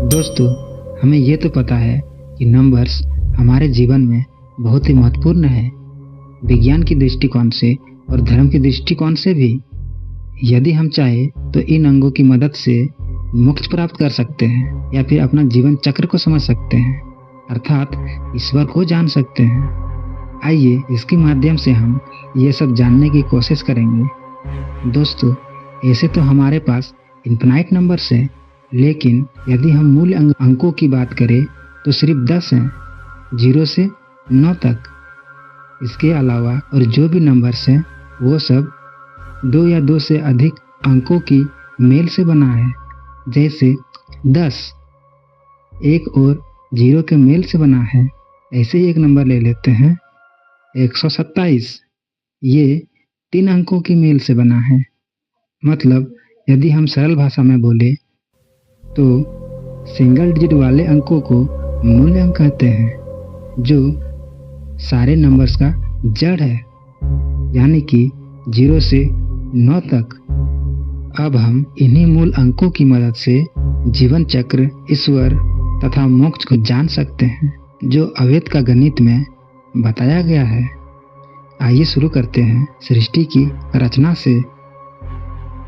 दोस्तों, हमें ये तो पता है कि नंबर्स हमारे जीवन में बहुत ही महत्वपूर्ण है, विज्ञान की दृष्टिकोण से और धर्म की दृष्टिकोण से भी। यदि हम चाहें तो इन अंगों की मदद से मोक्ष प्राप्त कर सकते हैं या फिर अपना जीवन चक्र को समझ सकते हैं, अर्थात ईश्वर को जान सकते हैं। आइए इसके माध्यम से हम ये सब जानने की कोशिश करेंगे। दोस्तों, ऐसे तो हमारे पास इन्फिनाइट नंबर्स हैं, लेकिन यदि हम मूल अंकों की बात करें तो सिर्फ 10 हैं, 0 से 9 तक। इसके अलावा और जो भी नंबर्स हैं वो सब 2 या 2 से अधिक अंकों की मेल से बना है। जैसे 10 1 और 0 के मेल से बना है। ऐसे ही एक नंबर ले लेते हैं 127। ये 3 अंकों की मेल से बना है। मतलब यदि हम सरल भाषा में बोले तो सिंगल डिजिट वाले अंकों को मूल अंक कहते हैं, जो सारे नंबर्स का जड़ है, यानी कि 0 से 9 तक। अब हम इन्हीं मूल अंकों की मदद से जीवन चक्र, ईश्वर तथा मोक्ष को जान सकते हैं, जो अवेद का गणित में बताया गया है। आइए शुरू करते हैं सृष्टि की रचना से।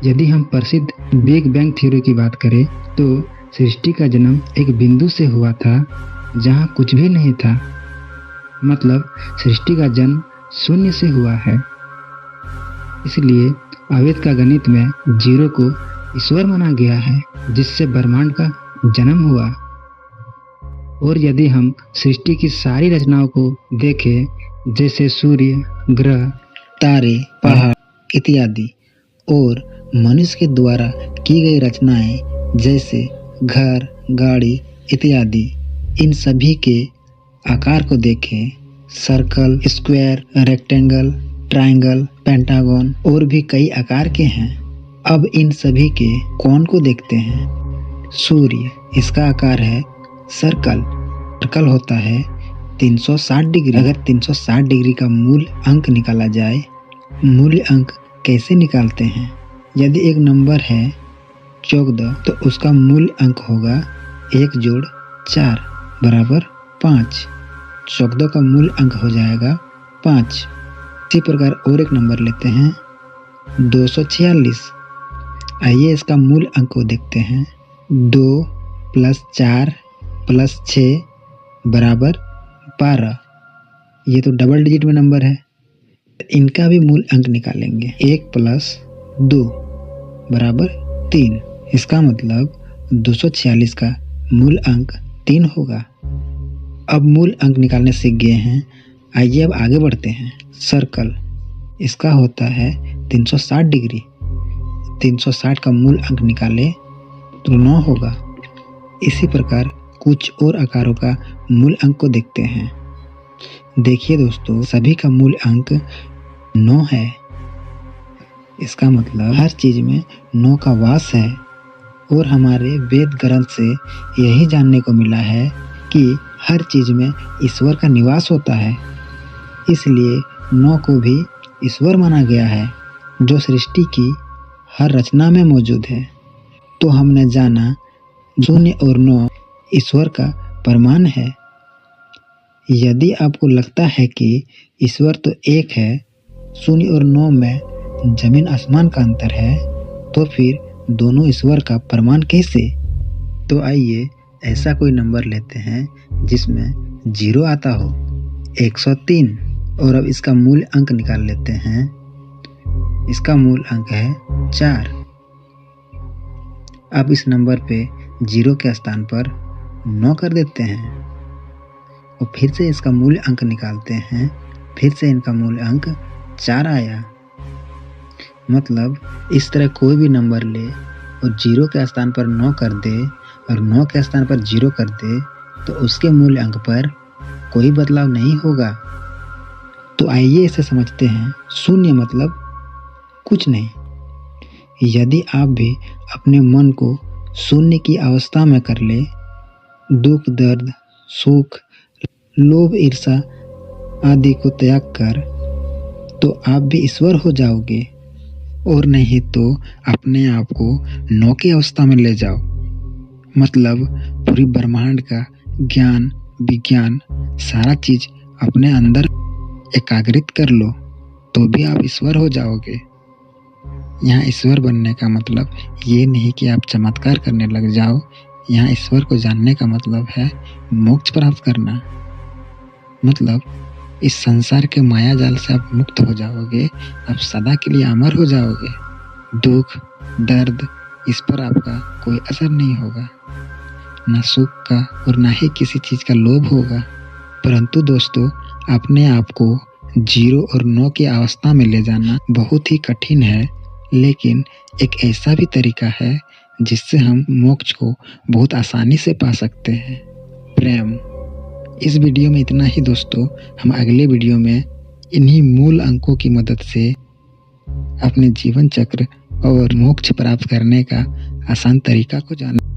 यदि हम प्रसिद्ध बिग बैंग थ्योरी की बात करें तो सृष्टि का जन्म एक बिंदु से हुआ था जहां कुछ भी नहीं था। मतलब सृष्टि का जन्म शून्य से हुआ है। इसलिए अवेद का गणित में 0 को ईश्वर माना गया है, जिससे ब्रह्मांड का जन्म हुआ। और यदि हम सृष्टि की सारी रचनाओं को देखें, जैसे सूर्य, ग्रह, तारे, पहाड़ इत्यादि, और मनुष्य के द्वारा की गई रचनाएं जैसे घर, गाड़ी इत्यादि, इन सभी के आकार को देखें। Circle, square, rectangle, triangle, pentagon और भी कई आकार के हैं। अब इन सभी के कोण को देखते हैं। सूर्य, इसका आकार है सर्कल। सर्कल होता है 360 डिग्री। अगर 360 डिग्री का मूल अंक निकाला जाए, मूल अंक कैसे निकालते हैं? यदि एक नंबर है 14 तो उसका मूल अंक होगा 1 जोड़ 4 बराबर 5। 14 का मूल अंक हो जाएगा 5। इसी प्रकार और एक नंबर लेते हैं 246। आइए इसका मूल अंक को देखते हैं। 2 + 4 + 6 बराबर 12। ये तो डबल डिजिट में नंबर है। इनका भी मूल अंक निकालेंगे। 1 + 2 बराबर 3। इसका मतलब 246 का मूल अंक 3 होगा। अब मूल अंक निकालने सीख गए हैं। आइए अब आगे बढ़ते हैं। सर्कल, इसका होता है 360 डिग्री। 360 का मूल अंक निकाले तो 9 होगा। इसी प्रकार कुछ और आकारों का मूल अंक को देखते हैं। देखिए दोस्तों, सभी का मूल अंक 9 है। इसका मतलब हर चीज में 9 का वास है। और हमारे वेद ग्रंथ से यही जानने को मिला है कि हर चीज में ईश्वर का निवास होता है। इसलिए 9 को भी ईश्वर माना गया है, जो सृष्टि की हर रचना में मौजूद है। तो हमने जाना 0 और 9 ईश्वर का प्रमाण है। यदि आपको लगता है कि ईश्वर तो एक है, 0 और 9 में जमीन आसमान का अंतर है, तो फिर दोनों ईश्वर का प्रमाण कैसे? तो आइए ऐसा कोई नंबर लेते हैं जिसमें 0 आता हो। 103। और अब इसका मूल अंक निकाल लेते हैं। इसका मूल अंक है 4। अब इस नंबर पे 0 के स्थान पर 9 कर देते हैं और फिर से इसका मूल अंक निकालते हैं। फिर से इनका मूल अंक 4 आया। मतलब इस तरह कोई भी नंबर ले और 0 के स्थान पर 9 कर दे और 9 के स्थान पर 0 कर दे तो उसके मूल अंक पर कोई बदलाव नहीं होगा। तो आइए इसे समझते हैं। 0 मतलब कुछ नहीं। यदि आप भी अपने मन को शून्य की अवस्था में कर ले, दुख, दर्द, सुख, लोभ, ईर्ष्या आदि को त्याग कर, तो आप भी ईश्वर हो जाओगे। और नहीं तो अपने आप को 9 की अवस्था में ले जाओ। मतलब पूरी ब्रह्मांड का ज्ञान, विज्ञान, सारा चीज अपने अंदर एकाग्रित कर लो तो भी आप ईश्वर हो जाओगे। यहाँ ईश्वर बनने का मतलब ये नहीं कि आप चमत्कार करने लग जाओ। यहाँ ईश्वर को जानने का मतलब है मोक्ष प्राप्त करना। मतलब इस संसार के माया जाल से आप मुक्त हो जाओगे, आप सदा के लिए अमर हो जाओगे। दुख, दर्द, इस पर आपका कोई असर नहीं होगा, ना सुख का और ना ही किसी चीज का लोभ होगा। परंतु दोस्तों, अपने आप को 0 और 9 की अवस्था में ले जाना बहुत ही कठिन है, लेकिन एक ऐसा भी तरीका है जिससे हम मोक्ष को बहुत आसानी से पा सकते हैं, प्रेम। इस वीडियो में इतना ही दोस्तों। हम अगले वीडियो में इन्हीं मूल अंकों की मदद से अपने जीवन चक्र और मोक्ष प्राप्त करने का आसान तरीका को जानेंगे।